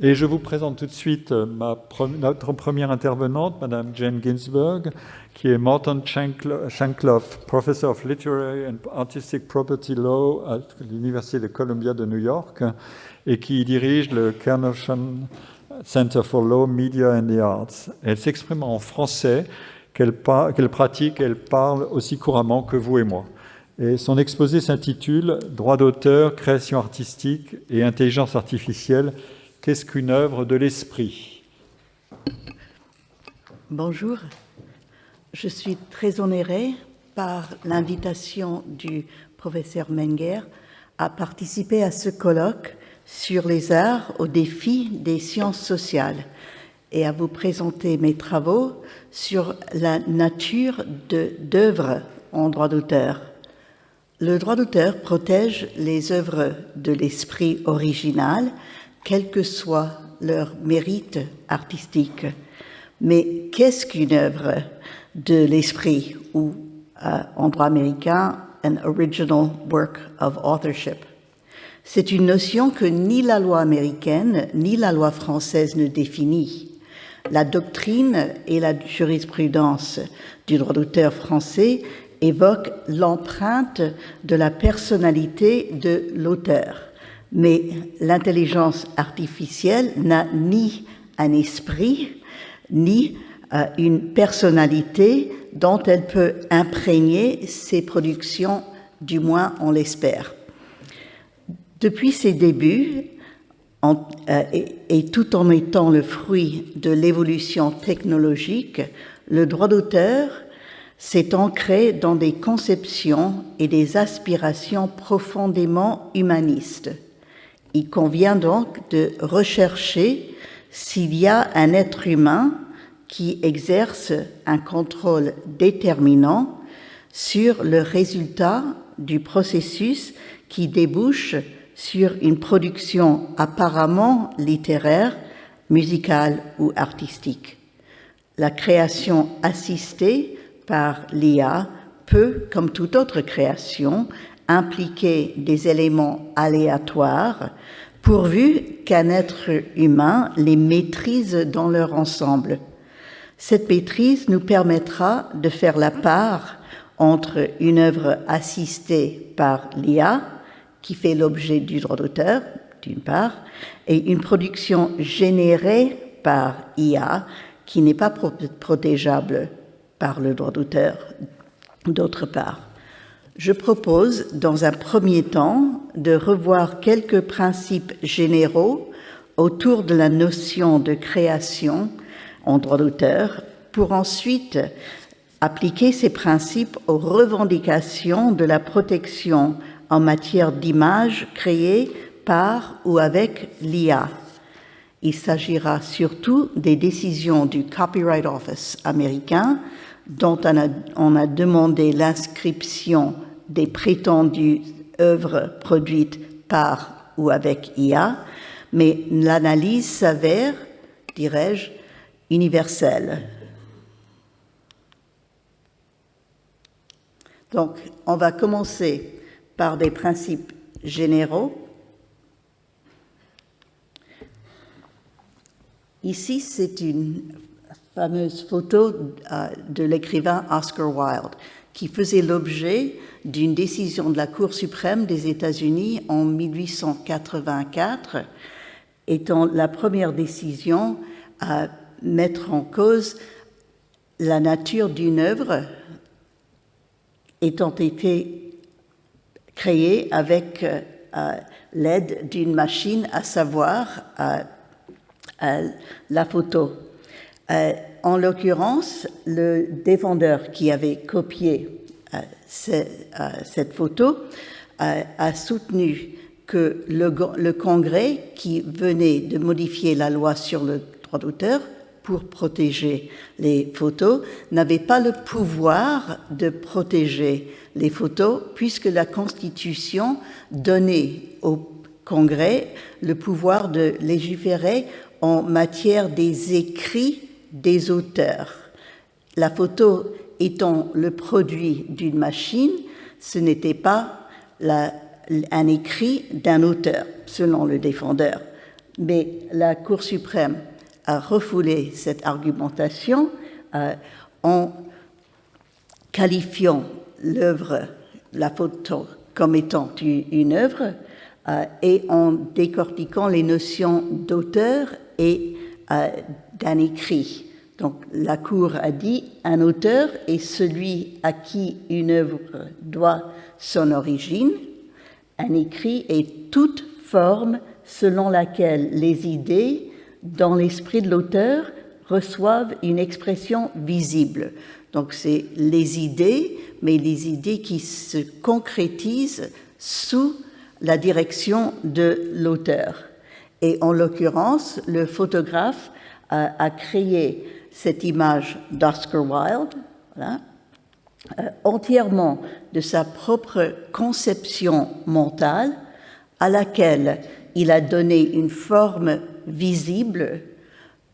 Et je vous présente tout de suite notre première intervenante, Madame Jane Ginsberg, qui est Morton Shankloff, Professor of Literary and Artistic Property Law à l'Université de Columbia de New York et qui dirige le Carnation Center for Law, Media and the Arts. Elle s'exprime en français, qu'elle pratique et elle parle aussi couramment que vous et moi. Et son exposé s'intitule « Droit d'auteur, création artistique et intelligence artificielle ». Qu'est-ce qu'une œuvre de l'esprit? Bonjour, je suis très honorée par l'invitation du professeur Menger à participer à ce colloque sur les arts au défi des sciences sociales et à vous présenter mes travaux sur la nature d'œuvres en droit d'auteur. Le droit d'auteur protège les œuvres de l'esprit original, quel que soit leur mérite artistique. Mais qu'est-ce qu'une œuvre de l'esprit ou, en droit américain, an original work of authorship? C'est une notion que ni la loi américaine ni la loi française ne définit. La doctrine et la jurisprudence du droit d'auteur français évoquent l'empreinte de la personnalité de l'auteur. Mais l'intelligence artificielle n'a ni un esprit, ni une personnalité dont elle peut imprégner ses productions, du moins on l'espère. Depuis ses débuts, et tout en étant le fruit de l'évolution technologique, le droit d'auteur s'est ancré dans des conceptions et des aspirations profondément humanistes. Il convient donc de rechercher s'il y a un être humain qui exerce un contrôle déterminant sur le résultat du processus qui débouche sur une production apparemment littéraire, musicale ou artistique. La création assistée par l'IA peut, comme toute autre création, impliquer des éléments aléatoires pourvu qu'un être humain les maîtrise dans leur ensemble. Cette maîtrise nous permettra de faire la part entre une œuvre assistée par l'IA, qui fait l'objet du droit d'auteur, d'une part, et une production générée par IA, qui n'est pas protégeable par le droit d'auteur, d'autre part. Je propose, dans un premier temps, de revoir quelques principes généraux autour de la notion de création en droit d'auteur, pour ensuite appliquer ces principes aux revendications de la protection en matière d'images créées par ou avec l'IA. Il s'agira surtout des décisions du Copyright Office américain, dont on a demandé l'inscription des prétendues œuvres produites par ou avec IA, mais l'analyse s'avère, dirais-je, universelle. Donc, on va commencer par des principes généraux. Ici, c'est une fameuse photo de l'écrivain Oscar Wilde, qui faisait l'objet d'une décision de la Cour suprême des États-Unis en 1884, étant la première décision à mettre en cause la nature d'une œuvre ayant été créée avec l'aide d'une machine, à savoir la photo. En l'occurrence, le défendeur qui avait copié cette photo a soutenu que le Congrès, qui venait de modifier la loi sur le droit d'auteur pour protéger les photos, n'avait pas le pouvoir de protéger les photos, puisque la Constitution donnait au Congrès le pouvoir de légiférer en matière des écrits des auteurs. La photo étant le produit d'une machine, ce n'était pas un écrit d'un auteur, selon le défendeur. Mais la Cour suprême a refoulé cette argumentation en qualifiant l'œuvre, la photo, comme étant une œuvre et en décortiquant les notions d'auteur et d'un écrit. Donc la Cour a dit un auteur est celui à qui une œuvre doit son origine. Un écrit est toute forme selon laquelle les idées dans l'esprit de l'auteur reçoivent une expression visible. Donc c'est les idées, mais les idées qui se concrétisent sous la direction de l'auteur. Et en l'occurrence, le photographe a créé cette image d'Oscar Wilde, voilà, entièrement de sa propre conception mentale, à laquelle il a donné une forme visible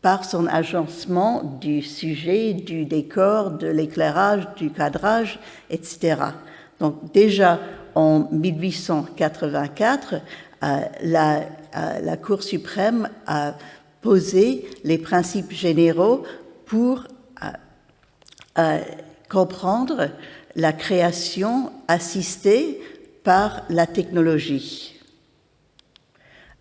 par son agencement du sujet, du décor, de l'éclairage, du cadrage, etc. Donc déjà en 1884, la Cour suprême a posé les principes généraux pour comprendre la création assistée par la technologie.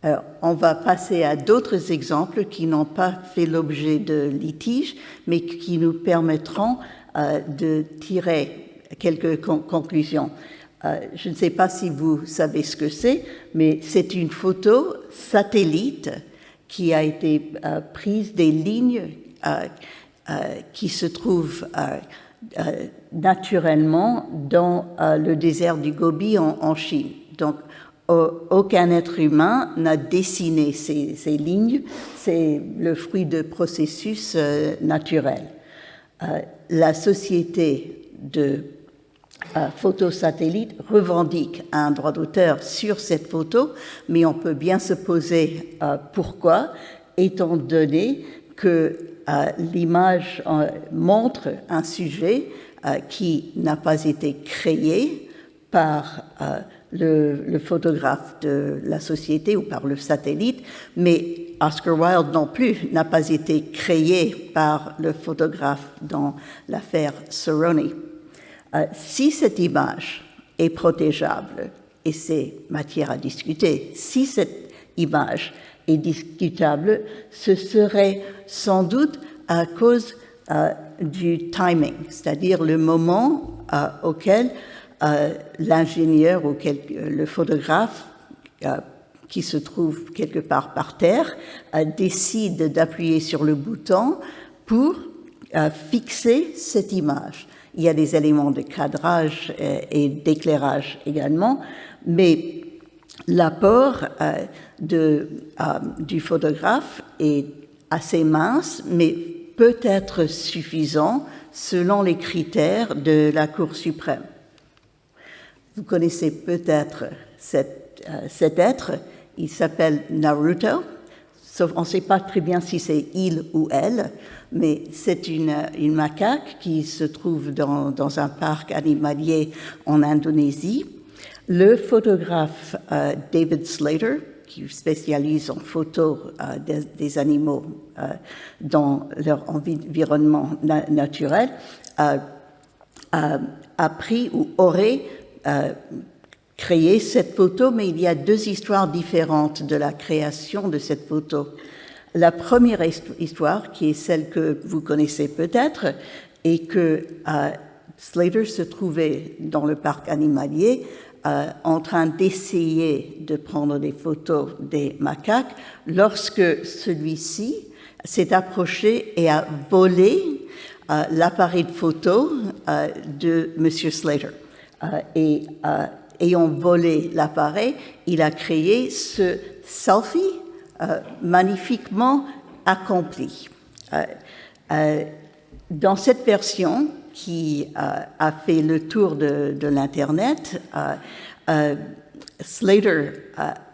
Alors, on va passer à d'autres exemples qui n'ont pas fait l'objet de litiges, mais qui nous permettront de tirer quelques conclusions. Je ne sais pas si vous savez ce que c'est, mais c'est une photo satellite qui a été prise des lignes qui se trouvent naturellement dans le désert du Gobi en Chine. Donc, aucun être humain n'a dessiné ces lignes, c'est le fruit de processus naturels. La société de photosatellite revendique un droit d'auteur sur cette photo, mais on peut bien se poser pourquoi, étant donné que l'image montre un sujet qui n'a pas été créé par le photographe de la société ou par le satellite, mais Oscar Wilde non plus n'a pas été créé par le photographe dans l'affaire Cerrone. Si cette image est protégeable, et c'est matière à discuter, si cette image est discutable, ce serait sans doute à cause du timing, c'est-à-dire le moment auquel l'ingénieur ou le photographe qui se trouve quelque part par terre décide d'appuyer sur le bouton pour fixer cette image. Il y a des éléments de cadrage et d'éclairage également, mais l'apport du photographe est assez mince, mais peut être suffisant selon les critères de la Cour suprême. Vous connaissez peut-être cet être, il s'appelle Naruto, sauf on ne sait pas très bien si c'est il ou elle, mais c'est une macaque qui se trouve dans un parc animalier en Indonésie. Le photographe David Slater, qui spécialise en photo des animaux dans leur environnement naturel, a pris ou aurait créé cette photo, mais il y a deux histoires différentes de la création de cette photo. La première histoire, qui est celle que vous connaissez peut-être, est que Slater se trouvait dans le parc animalier en train d'essayer de prendre des photos des macaques lorsque celui-ci s'est approché et a volé l'appareil de photo de M. Slater. Et ayant volé l'appareil, il a créé ce selfie magnifiquement accompli. Dans cette version qui a fait le tour de l'Internet, Slater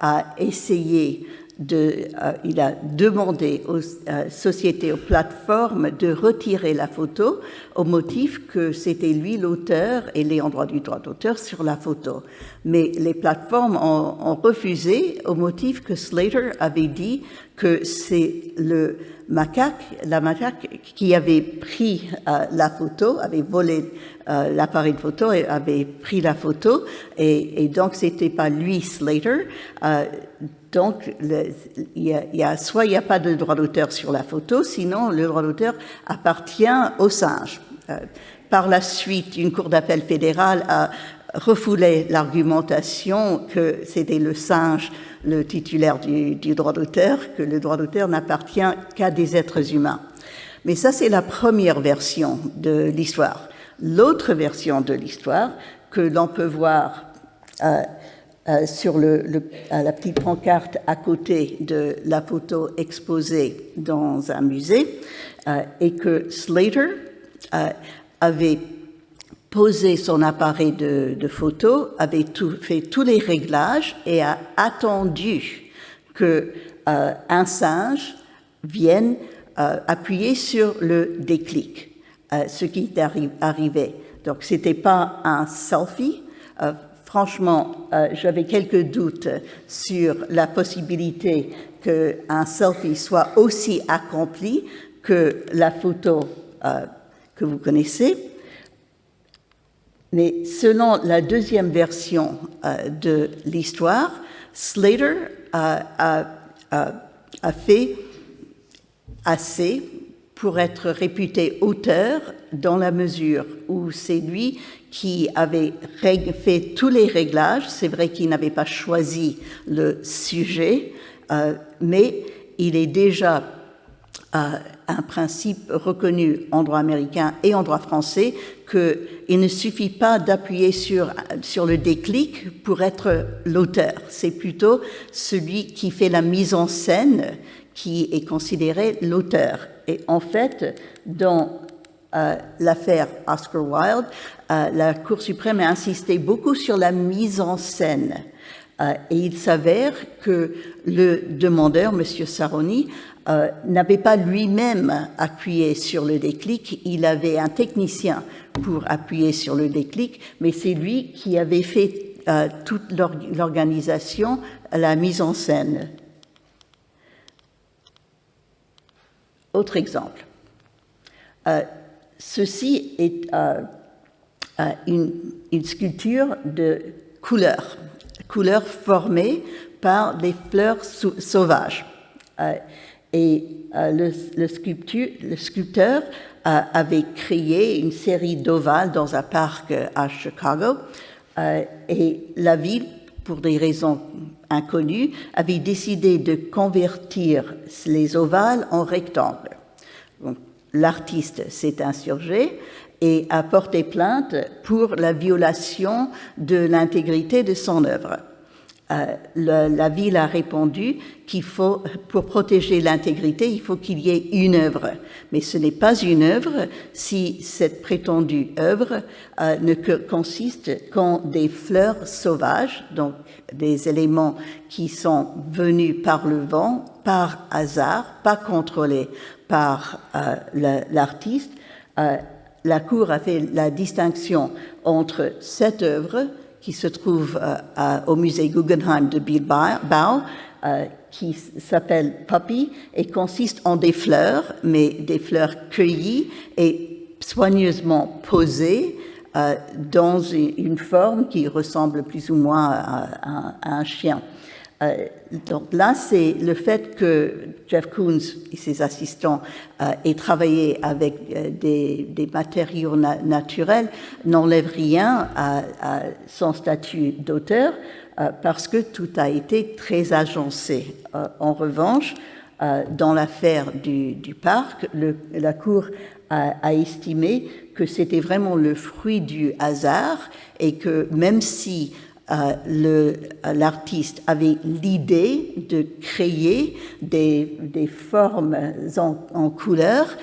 a essayé il a demandé aux sociétés, aux plateformes de retirer la photo au motif que c'était lui l'auteur et l'ayant droit du droit d'auteur sur la photo. Mais les plateformes ont refusé au motif que Slater avait dit que c'est la macaque qui avait pris la photo, avait volé l'appareil de photo et avait pris la photo, et donc c'était pas lui, Slater. Donc, soit il n'y a pas de droit d'auteur sur la photo, sinon le droit d'auteur appartient au singe. Par la suite, une cour d'appel fédérale a refoulé l'argumentation que c'était le singe le titulaire du droit d'auteur, que le droit d'auteur n'appartient qu'à des êtres humains. Mais ça, c'est la première version de l'histoire. L'autre version de l'histoire, que l'on peut voir sur la petite pancarte à côté de la photo exposée dans un musée, et que Slater avait posé son appareil de photo, avait fait tous les réglages et a attendu que un singe vienne appuyer sur le déclic, ce qui est arrivé. Donc, c'était pas un selfie. Franchement, j'avais quelques doutes sur la possibilité qu'un selfie soit aussi accompli que la photo que vous connaissez. Mais selon la deuxième version de l'histoire, Slater a fait assez pour être réputé auteur dans la mesure où c'est lui qui avait fait tous les réglages. C'est vrai qu'il n'avait pas choisi le sujet, mais il est déjà un principe reconnu en droit américain et en droit français qu'il ne suffit pas d'appuyer sur le déclic pour être l'auteur. C'est plutôt celui qui fait la mise en scène qui est considéré l'auteur. Et en fait, dans l'affaire Oscar Wilde, la Cour suprême a insisté beaucoup sur la mise en scène. Et il s'avère que le demandeur, M. Saroni, n'avait pas lui-même appuyé sur le déclic, il avait un technicien pour appuyer sur le déclic, mais c'est lui qui avait fait toute l'organisation, la mise en scène. Autre exemple. Ceci est une sculpture de couleurs formées par des fleurs sauvages. Et le sculpteur avait créé une série d'ovales dans un parc à Chicago, et la ville, pour des raisons inconnues, avait décidé de convertir les ovales en rectangles. Donc, l'artiste s'est insurgé et a porté plainte pour la violation de l'intégrité de son œuvre. La ville a répondu qu'il faut, pour protéger l'intégrité, il faut qu'il y ait une œuvre. Mais ce n'est pas une œuvre si cette prétendue œuvre ne consiste qu'en des fleurs sauvages, donc des éléments qui sont venus par le vent, par hasard, pas contrôlés par l'artiste. La Cour a fait la distinction entre cette œuvre qui se trouve au musée Guggenheim de Bilbao, qui s'appelle Puppy et consiste en des fleurs, mais des fleurs cueillies et soigneusement posées dans une forme qui ressemble plus ou moins à un chien. Donc là, c'est le fait que Jeff Koons et ses assistants aient travaillé avec des matériaux naturels n'enlève rien à son statut d'auteur parce que tout a été très agencé. En revanche, dans l'affaire du parc, la Cour a estimé que c'était vraiment le fruit du hasard et que même si l'artiste avait l'idée de créer des formes en couleur,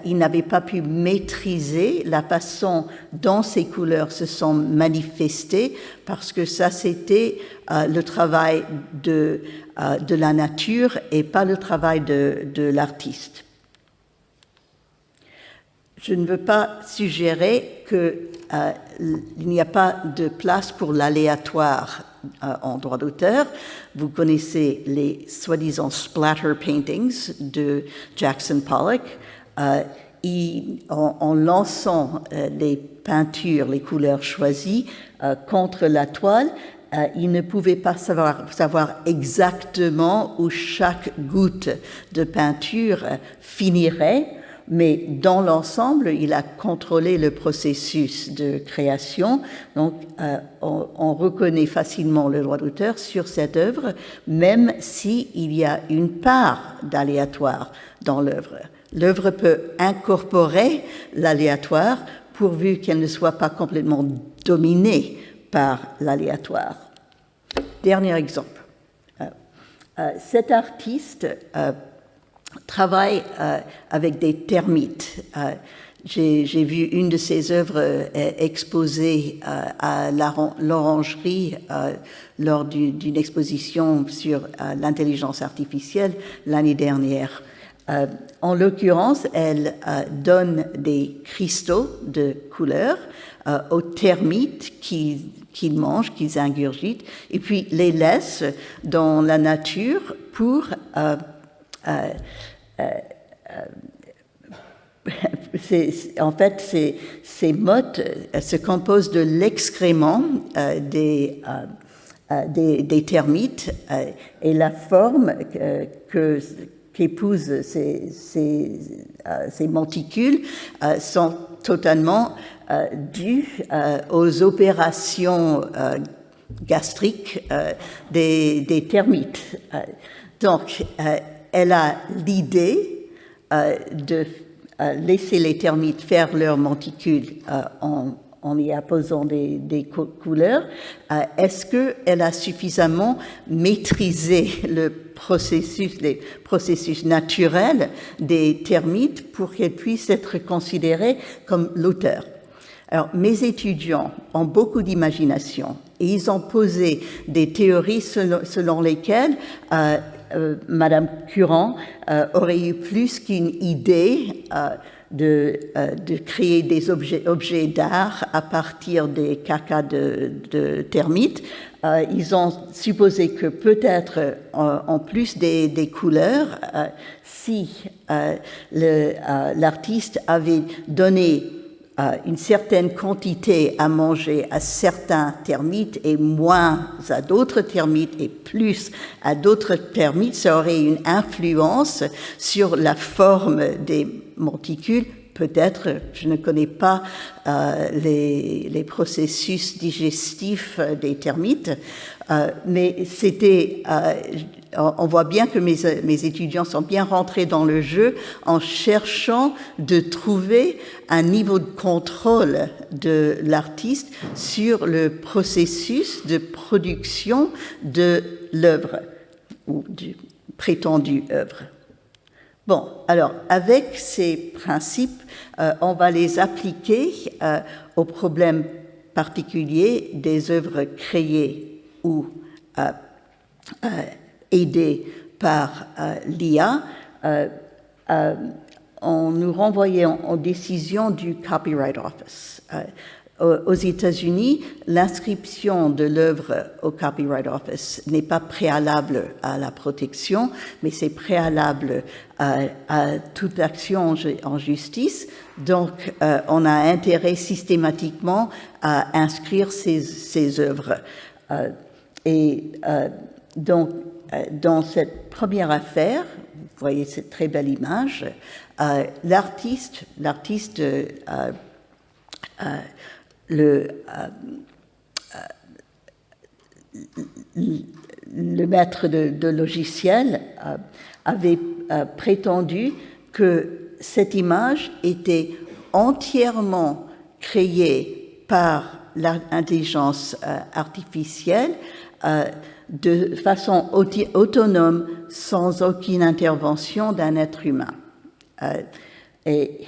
il n'avait pas pu maîtriser la façon dont ces couleurs se sont manifestées parce que ça c'était le travail de la nature et pas le travail de l'artiste. Je ne veux pas suggérer qu'il n'y a pas de place pour l'aléatoire en droit d'auteur. Vous connaissez les soi-disant splatter paintings de Jackson Pollock. En lançant les peintures, les couleurs choisies contre la toile, il ne pouvait pas savoir exactement où chaque goutte de peinture finirait. Mais dans l'ensemble, il a contrôlé le processus de création. Donc, on reconnaît facilement le droit d'auteur sur cette œuvre, même s'il y a une part d'aléatoire dans l'œuvre. L'œuvre peut incorporer l'aléatoire pourvu qu'elle ne soit pas complètement dominée par l'aléatoire. Dernier exemple. Cet artiste travaille avec des termites. J'ai vu une de ses œuvres exposée à l'Orangerie lors d'une exposition sur l'intelligence artificielle l'année dernière. En l'occurrence, elle donne des cristaux de couleur aux termites qu'ils mangent, qu'ils ingurgitent, et puis les laisse dans la nature pour en fait, ces mottes se composent de l'excrément des termites et la forme qu'épousent ces monticules sont totalement dues aux opérations gastriques des termites. Donc, elle a l'idée de laisser les termites faire leurs monticules en y apposant des couleurs. Est-ce qu'elle a suffisamment maîtrisé les processus naturels des termites pour qu'elle puisse être considérée comme l'auteur? Alors, mes étudiants ont beaucoup d'imagination et ils ont posé des théories selon lesquelles Madame Curant aurait eu plus qu'une idée de créer des objets d'art à partir des cacas de termites. Ils ont supposé que peut-être, en plus des couleurs, si l'artiste avait donné une certaine quantité à manger à certains termites et moins à d'autres termites et plus à d'autres termites, ça aurait une influence sur la forme des monticules. Peut-être, je ne connais pas les processus digestifs des termites, mais c'était, on voit bien que mes étudiants sont bien rentrés dans le jeu en cherchant de trouver un niveau de contrôle de l'artiste sur le processus de production de l'œuvre ou du prétendu œuvre. Bon, alors, avec ces principes, on va les appliquer aux problèmes particuliers des œuvres créées ou aidées par l'IA, en nous renvoyant aux décisions du Copyright Office. Aux États-Unis, l'inscription de l'œuvre au Copyright Office n'est pas préalable à la protection, mais c'est préalable à toute action en justice. Donc, on a intérêt systématiquement à inscrire ces œuvres. Donc, dans cette première affaire, vous voyez cette très belle image, l'artiste le maître de logiciel avait prétendu que cette image était entièrement créée par l'intelligence artificielle de façon autonome, sans aucune intervention d'un être humain. Et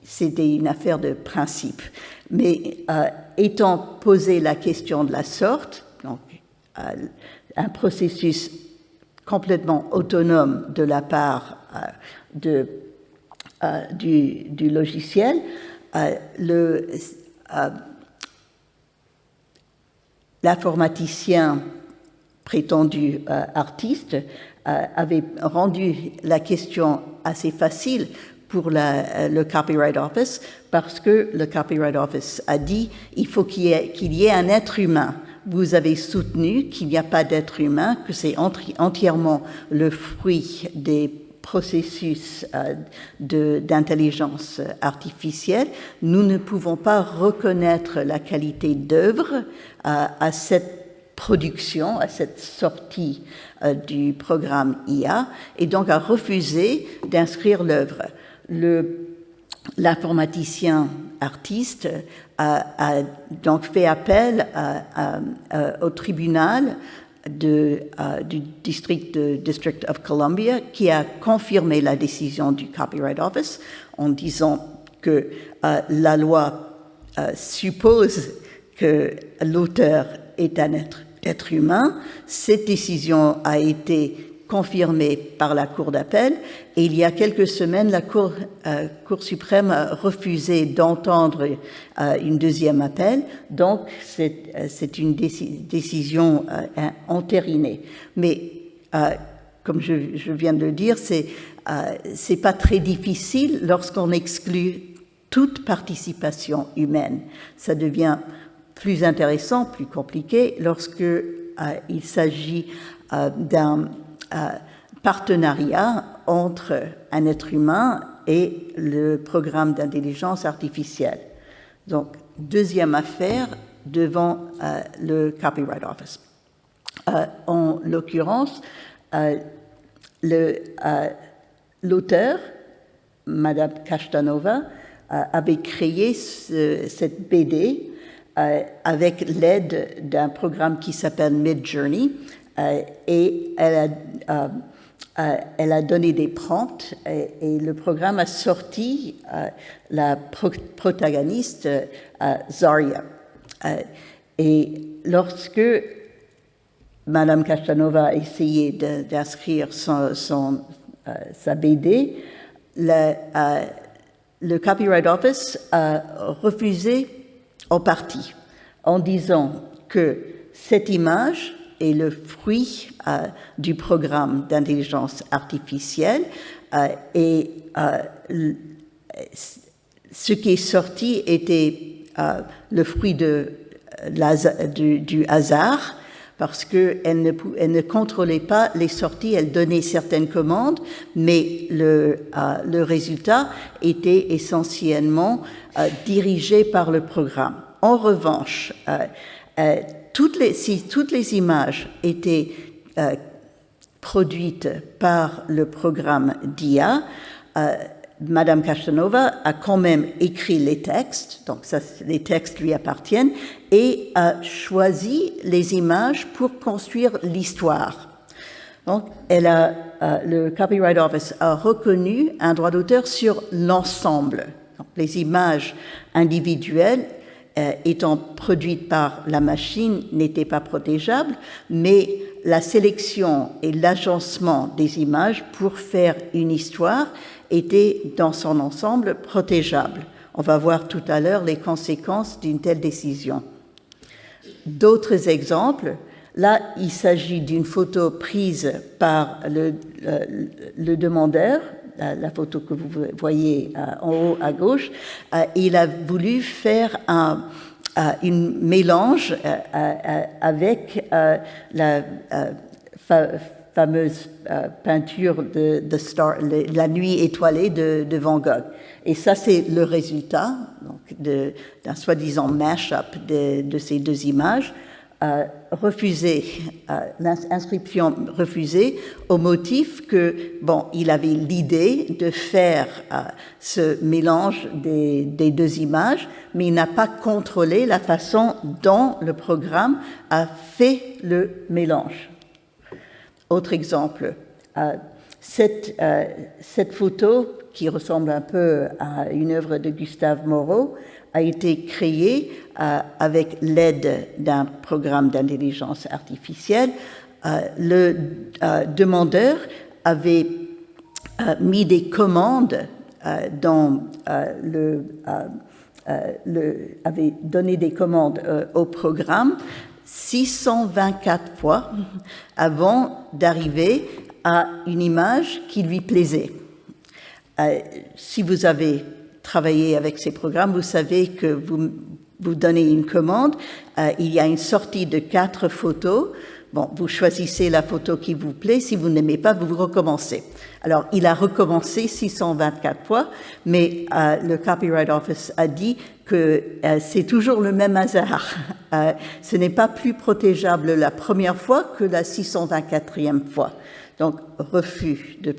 c'était une affaire de principe. Mais étant posé la question de la sorte, donc un processus complètement autonome de la part du logiciel, l'informaticien prétendu artiste avait rendu la question assez facile pour le Copyright Office, parce que le Copyright Office a dit il faut qu'il y ait un être humain. Vous avez soutenu qu'il n'y a pas d'être humain, que c'est entièrement le fruit des processus d'intelligence artificielle. Nous ne pouvons pas reconnaître la qualité d'œuvre à cette production, à cette sortie du programme IA, et donc a refusé d'inscrire l'œuvre. L'informaticien artiste a donc fait appel au tribunal du District of Columbia, qui a confirmé la décision du Copyright Office en disant que la loi suppose que l'auteur est un être humain. Cette décision a été confirmée par la Cour d'appel, et il y a quelques semaines, la Cour suprême a refusé d'entendre une deuxième appel, donc c'est une décision entérinée. Mais comme je viens de le dire, c'est pas très difficile lorsqu'on exclut toute participation humaine. Ça devient plus intéressant, plus compliqué lorsque il s'agit d'un partenariat entre un être humain et le programme d'intelligence artificielle. Donc, deuxième affaire devant le Copyright Office. En l'occurrence, l'auteur, Madame Castanova, avait créé cette BD avec l'aide d'un programme qui s'appelle Midjourney, et elle a donné des prompts, et le programme a sorti la protagoniste Zarya. Et lorsque Madame Castanova a essayé d'inscrire sa BD, le Copyright Office a refusé en partie, en disant que cette image est le fruit du programme d'intelligence artificielle, et ce qui est sorti était le fruit du hasard, parce qu'elle ne contrôlait pas les sorties, elle donnait certaines commandes, mais le résultat était essentiellement dirigé par le programme. En revanche, si toutes les images étaient produites par le programme d'IA, Madame Castanova a quand même écrit les textes, donc les textes lui appartiennent, et a choisi les images pour construire l'histoire. Donc, le Copyright Office a reconnu un droit d'auteur sur l'ensemble. Les images individuelles étant produites par la machine n'étaient pas protégeables, mais la sélection et l'agencement des images pour faire une histoire était dans son ensemble protégeable. On va voir tout à l'heure les conséquences d'une telle décision. D'autres exemples, là il s'agit d'une photo prise par le demandeur, la photo que vous voyez en haut à gauche. Il a voulu faire un mélange avec la fameuse peinture de La Nuit étoilée de Van Gogh. Et ça, c'est le résultat d'un soi-disant mash-up de ces deux images. l'inscription refusée au motif que, bon, il avait l'idée de faire ce mélange des deux images, mais il n'a pas contrôlé la façon dont le programme a fait le mélange. Autre exemple, cette photo, qui ressemble un peu à une œuvre de Gustave Moreau, a été créée avec l'aide d'un programme d'intelligence artificielle. Le demandeur avait mis des commandes avait donné des commandes au programme 624 fois avant d'arriver à une image qui lui plaisait. Si vous avez travaillé avec ces programmes, vous savez que vous donnez une commande, il y a une sortie de 4 photos. Bon, vous choisissez la photo qui vous plaît. Si vous n'aimez pas, vous recommencez. Alors, il a recommencé 624 fois, mais le Copyright Office a dit que c'est toujours le même hasard. Ce n'est pas plus protégeable la première fois que la 624e fois. Donc, refus de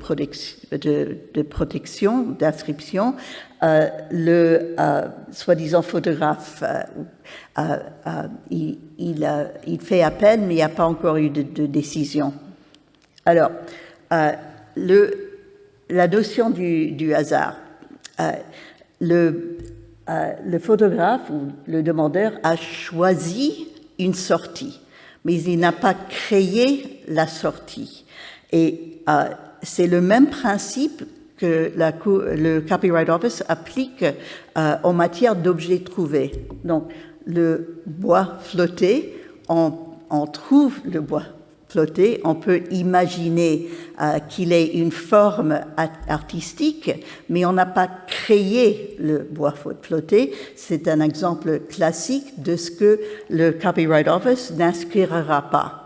protection, d'inscription. Le soi-disant photographe, il fait appel, mais il n'y a pas encore eu de décision. Alors, la notion du hasard. Le photographe ou le demandeur a choisi une sortie, mais il n'a pas créé la sortie. Et c'est le même principe que le Copyright Office applique en matière d'objets trouvés. Donc, le bois flotté, on trouve le bois flotté, on peut imaginer qu'il ait une forme artistique, mais on n'a pas créé le bois flotté. C'est un exemple classique de ce que le Copyright Office n'inscrira pas.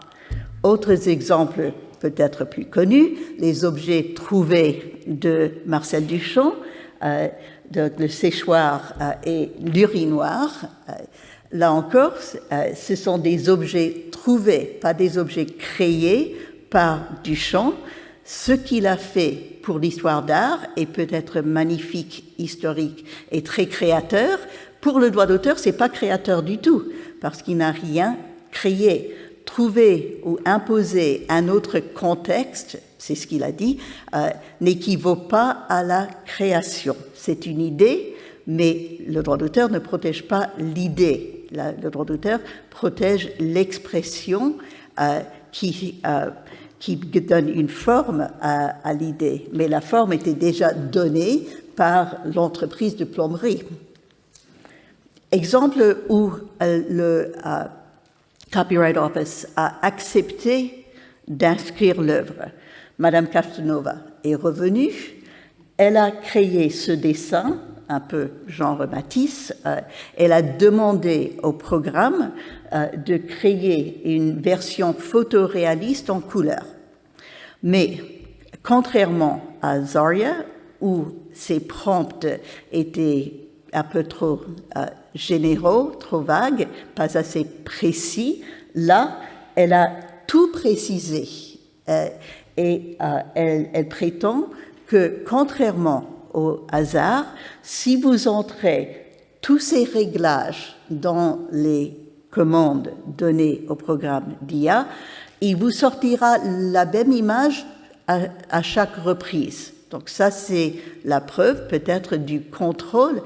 Autres exemples peut-être plus connus, les objets trouvés de Marcel Duchamp, le séchoir et l'urinoir. Là encore, ce sont des objets trouvés, pas des objets créés par Duchamp. Ce qu'il a fait pour l'histoire d'art est peut-être magnifique, historique et très créateur. Pour le droit d'auteur, c'est pas créateur du tout, parce qu'il n'a rien créé. Trouver ou imposer un autre contexte, c'est ce qu'il a dit, n'équivaut pas à la création. C'est une idée, mais le droit d'auteur ne protège pas l'idée. Le droit d'auteur protège l'expression qui donne une forme à l'idée. Mais la forme était déjà donnée par l'entreprise de plomberie. Exemple où le Copyright Office a accepté d'inscrire l'œuvre. Madame Castanova est revenue, elle a créé ce dessin, un peu genre Matisse, elle a demandé au programme de créer une version photoréaliste en couleur. Mais contrairement à Zarya, où ses prompts étaient un peu trop généraux, trop vagues, pas assez précis. Là, elle a tout précisé et elle prétend que, contrairement au hasard, si vous entrez tous ces réglages dans les commandes données au programme d'IA, il vous sortira la même image à chaque reprise. Donc ça, c'est la preuve peut-être du contrôle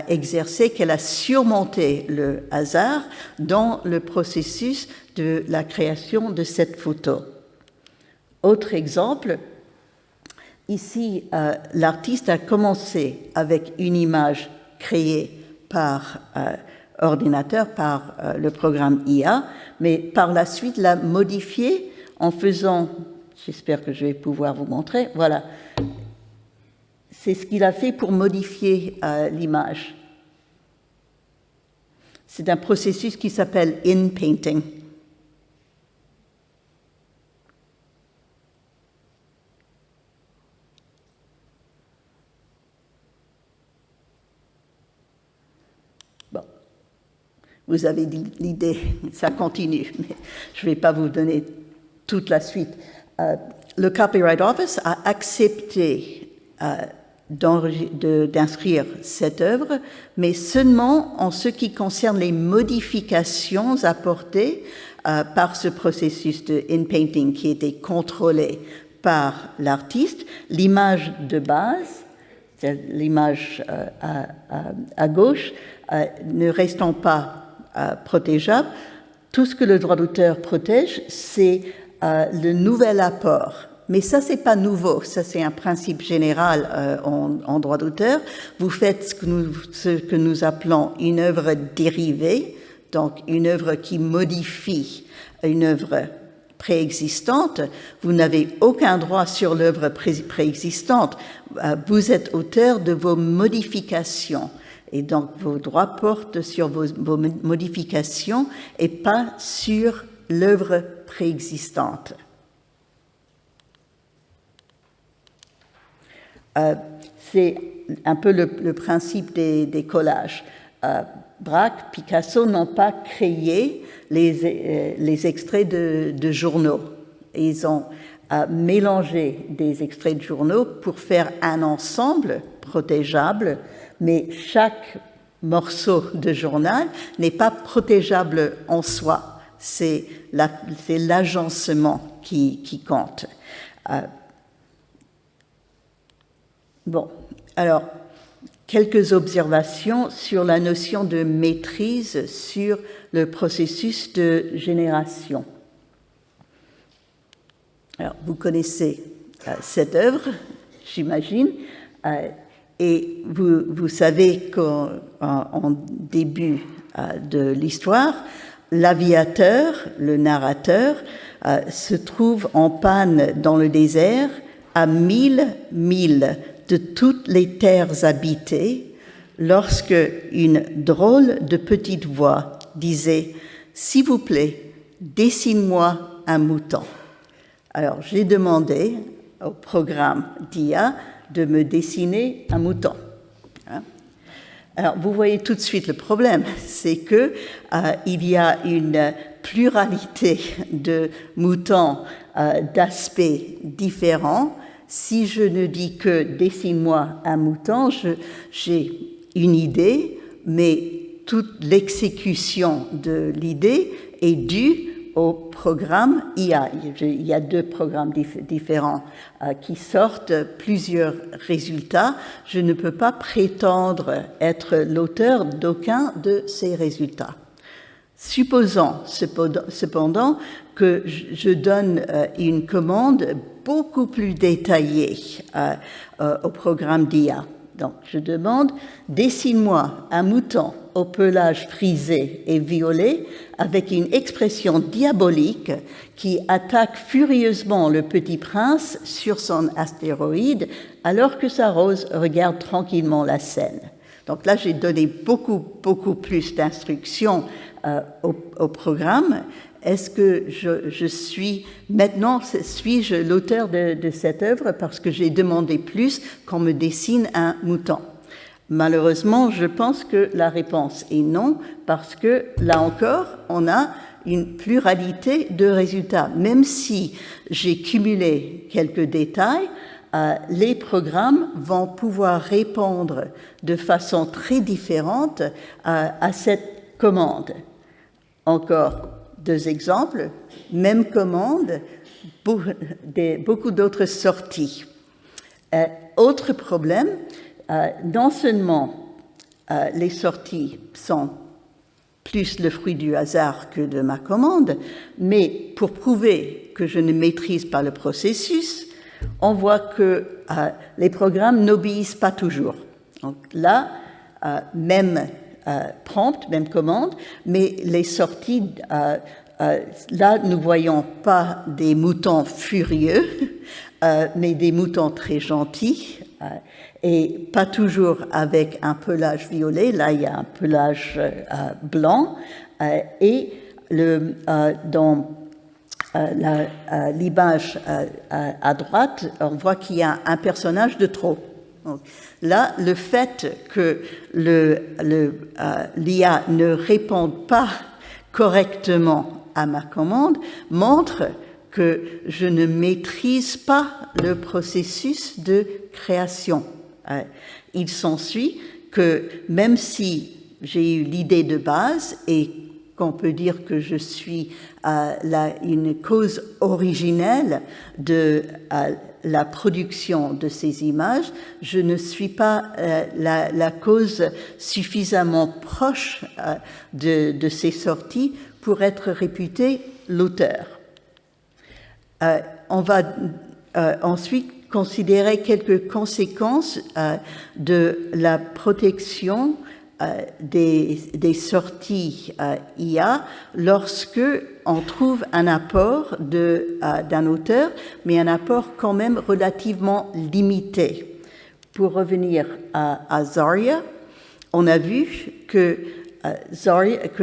exercé qu'elle a surmonté le hasard dans le processus de la création de cette photo. Autre exemple, ici, l'artiste a commencé avec une image créée par ordinateur, par le programme IA, mais par la suite l'a modifiée en faisant, j'espère que je vais pouvoir vous montrer, voilà. C'est ce qu'il a fait pour modifier l'image. C'est un processus qui s'appelle in-painting. Bon. vous avez l'idée, ça continue, mais je ne vais pas vous donner toute la suite. Le Copyright Office a accepté d'inscrire cette œuvre, mais seulement en ce qui concerne les modifications apportées par ce processus de in-painting qui était contrôlé par l'artiste. L'image de base, l'image à gauche, ne restant pas protégeable, tout ce que le droit d'auteur protège, c'est le nouvel apport. Mais ça, c'est pas nouveau. Ça, c'est un principe général en droit d'auteur. Vous faites ce que nous appelons une œuvre dérivée, donc une œuvre qui modifie une œuvre préexistante. Vous n'avez aucun droit sur l'œuvre préexistante. Vous êtes auteur de vos modifications. Et donc, vos droits portent sur vos modifications et pas sur l'œuvre préexistante. C'est un peu le principe des collages. Braque, Picasso n'ont pas créé les extraits de journaux. Ils ont mélangé des extraits de journaux pour faire un ensemble protégeable, mais chaque morceau de journal n'est pas protégeable en soi. C'est l'agencement qui compte. Bon, alors, quelques observations sur la notion de maîtrise sur le processus de génération. Alors, vous connaissez cette œuvre, j'imagine, et vous savez qu'en début de l'histoire, l'aviateur, le narrateur, se trouve en panne dans le désert à 1000 milles de toutes les terres habitées, lorsque une drôle de petite voix disait « S'il vous plaît, dessine-moi un mouton ». Alors, j'ai demandé au programme d'IA de me dessiner un mouton. Alors, vous voyez tout de suite le problème, c'est que il y a une pluralité de moutons d'aspects différents. Si je ne dis que dessine-moi un mouton, j'ai une idée, mais toute l'exécution de l'idée est due au programme IA. Il y a deux programmes différents qui sortent plusieurs résultats. Je ne peux pas prétendre être l'auteur d'aucun de ces résultats. Supposons cependant que je donne une commande beaucoup plus détaillée au programme d'IA. Donc, je demande « Dessine-moi un mouton au pelage frisé et violet avec une expression diabolique qui attaque furieusement le petit prince sur son astéroïde alors que sa rose regarde tranquillement la scène. » Donc là, j'ai donné beaucoup plus d'instructions au programme. Est-ce que suis-je l'auteur de cette œuvre parce que j'ai demandé plus qu'on me dessine un mouton? Malheureusement, je pense que la réponse est non, parce que là encore, on a une pluralité de résultats. Même si j'ai cumulé quelques détails, les programmes vont pouvoir répondre de façon très différente à cette commande. Encore deux exemples, même commande, beaucoup d'autres sorties. Autre problème, non seulement les sorties sont plus le fruit du hasard que de ma commande, mais pour prouver que je ne maîtrise pas le processus, on voit que les programmes n'obéissent pas toujours. Donc là, même prompt, même commande, mais les sorties, là, nous ne voyons pas des moutons furieux, mais des moutons très gentils, et pas toujours avec un pelage violet. Là, il y a un pelage blanc, et dans l'image à droite, on voit qu'il y a un personnage de trop. Donc, là, le fait que l'IA ne réponde pas correctement à ma commande montre que je ne maîtrise pas le processus de création. Il s'ensuit que même si j'ai eu l'idée de base et qu'on peut dire que je suis une cause originelle de la production de ces images, je ne suis pas la cause suffisamment proche de ces sorties pour être réputé l'auteur. On va ensuite considérer quelques conséquences de la protection des sorties IA lorsque on trouve un apport d'un auteur, mais un apport quand même relativement limité. Pour revenir à Zarya, on a vu que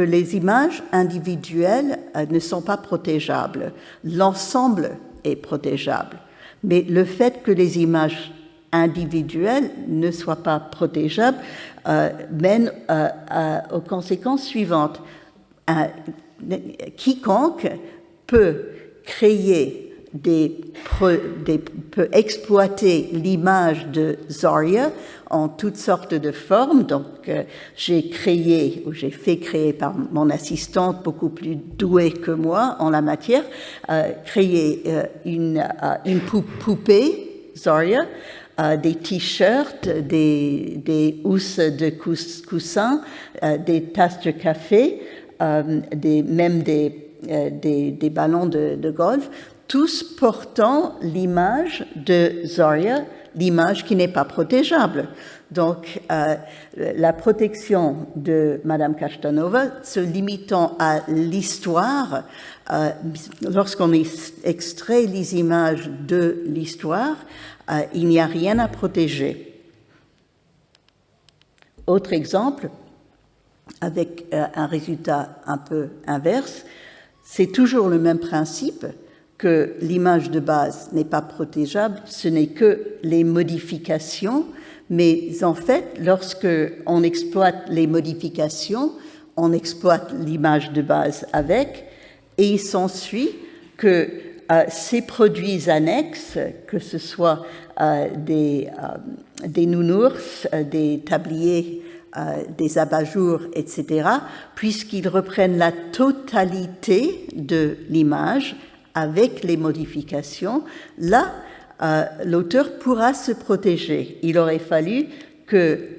les images individuelles ne sont pas protégeables. L'ensemble est protégeable. Mais le fait que les images individuelles ne soient pas protégeables mène aux conséquences suivantes. Quiconque peut peut exploiter l'image de Zarya en toutes sortes de formes. Donc, j'ai fait créer par mon assistante beaucoup plus douée que moi en la matière, créer une poupée Zarya, des t-shirts, des housses de coussin, des tasses de café, même des ballons de golf, tous portant l'image de Zarya, l'image qui n'est pas protégeable. Donc, la protection de Madame Kashtanova se limitant à l'histoire, lorsqu'on extrait les images de l'histoire, il n'y a rien à protéger. Autre exemple, avec un résultat un peu inverse, c'est toujours le même principe que l'image de base n'est pas protégeable, ce n'est que les modifications, mais en fait, lorsque on exploite les modifications, on exploite l'image de base avec, et il s'ensuit que ces produits annexes, que ce soit des nounours, des tabliers, des abat-jours, etc., puisqu'ils reprennent la totalité de l'image avec les modifications, là, l'auteur pourra se protéger. Il aurait fallu que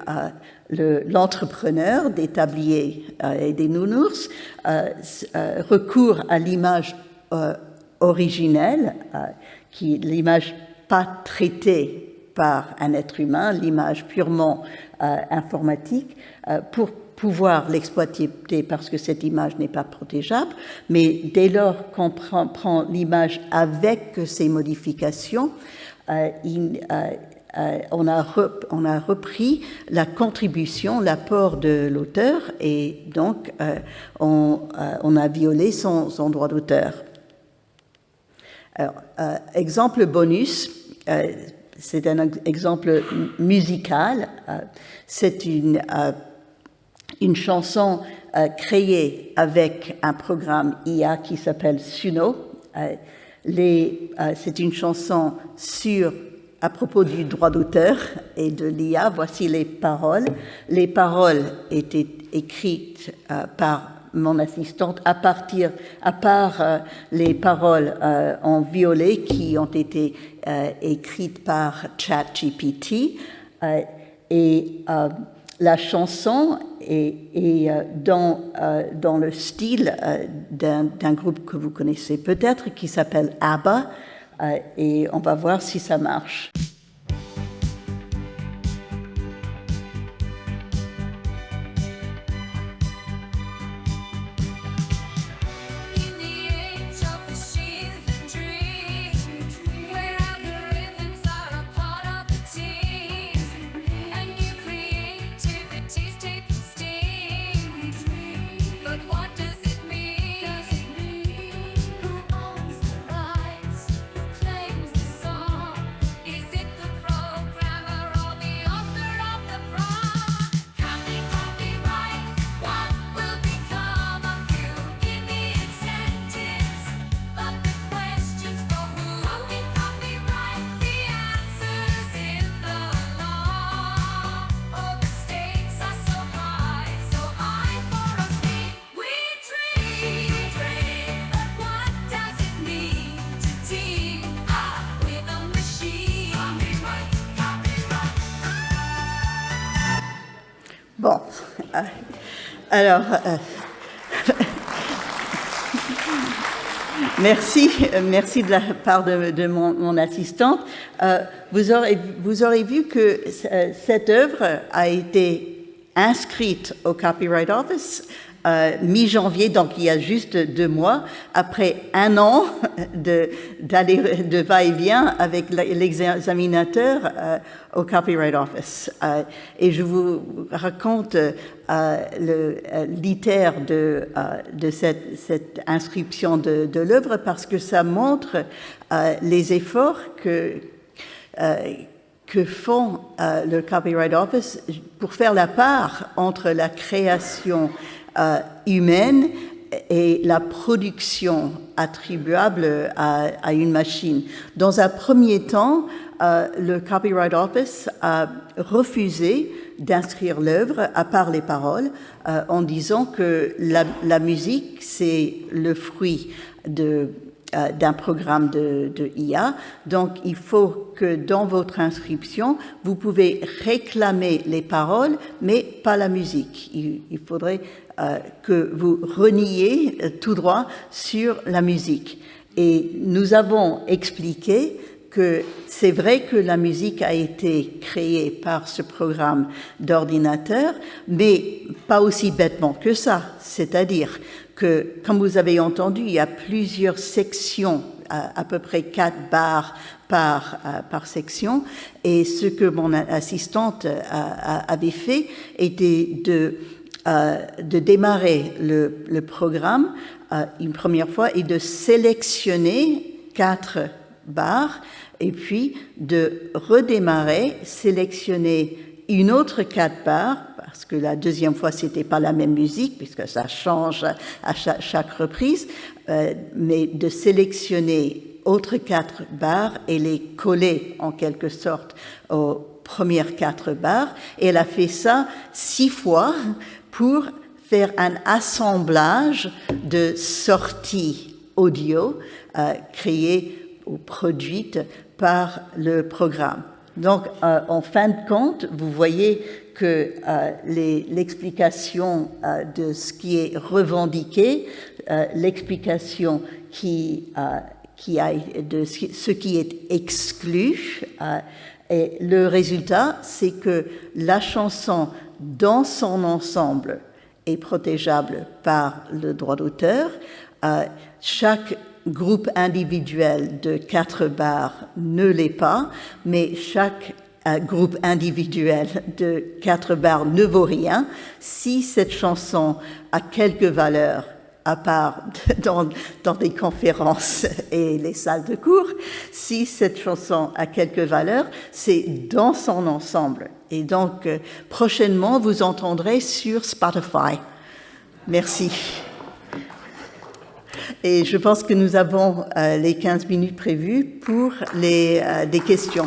l'entrepreneur des tabliers et des nounours recourt à l'image originelle, l'image pas traitée par un être humain, l'image purement informatique, pour pouvoir l'exploiter parce que cette image n'est pas protégeable, mais dès lors qu'on prend l'image avec ces modifications, on a repris la contribution, l'apport de l'auteur, et donc on a violé son droit d'auteur. Alors, exemple bonus, c'est un exemple musical. C'est une chanson créée avec un programme IA qui s'appelle Suno. C'est une chanson à propos du droit d'auteur et de l'IA. Voici les paroles. Les paroles étaient écrites par mon assistante à part les paroles en violet qui ont été écrites par ChatGPT, et la chanson est dans le style d'un groupe que vous connaissez peut-être qui s'appelle ABBA, et on va voir si ça marche. Is it Alors, merci de la part de mon assistante. Vous aurez vu que cette œuvre a été inscrite au Copyright Office mi-janvier, donc il y a juste 2 mois, après 1 an de va-et-vient avec l'examinateur au Copyright Office. Et je vous raconte l'ITER de cette inscription de l'œuvre parce que ça montre les efforts que font le Copyright Office pour faire la part entre la création humaine et la production attribuable à une machine. Dans un premier temps, le Copyright Office a refusé d'inscrire l'œuvre à part les paroles en disant que la musique, c'est le fruit d'un programme de IA. Donc, il faut que dans votre inscription, vous pouvez réclamer les paroles, mais pas la musique. Il faudrait que vous reniez tout droit sur la musique. Et nous avons expliqué que c'est vrai que la musique a été créée par ce programme d'ordinateur, mais pas aussi bêtement que ça. C'est-à-dire que, comme vous avez entendu, il y a plusieurs sections, à peu près 4 barres par section, et ce que mon assistante avait fait était de démarrer le programme une première fois et de sélectionner 4 barres, et puis de redémarrer, sélectionner une autre 4 barres, parce que la deuxième fois, c'était pas la même musique, puisque ça change à chaque reprise, mais de sélectionner autres 4 barres et les coller en quelque sorte aux premières 4 barres. Et elle a fait ça 6 fois pour faire un assemblage de sorties audio créées ou produites par le programme. Donc, en fin de compte, vous voyez que l'explication de ce qui est revendiqué, l'explication de ce qui est exclu, et le résultat, c'est que la chanson dans son ensemble est protégeable par le droit d'auteur. Chaque groupe individuel de 4 barres ne l'est pas, mais chaque groupe individuel de 4 barres ne vaut rien si cette chanson a quelque valeur, à part dans des conférences et les salles de cours. Si cette chanson a quelque valeur, c'est dans son ensemble. Et donc, prochainement, vous entendrez sur Spotify. Merci. Et je pense que nous avons les 15 minutes prévues pour des questions.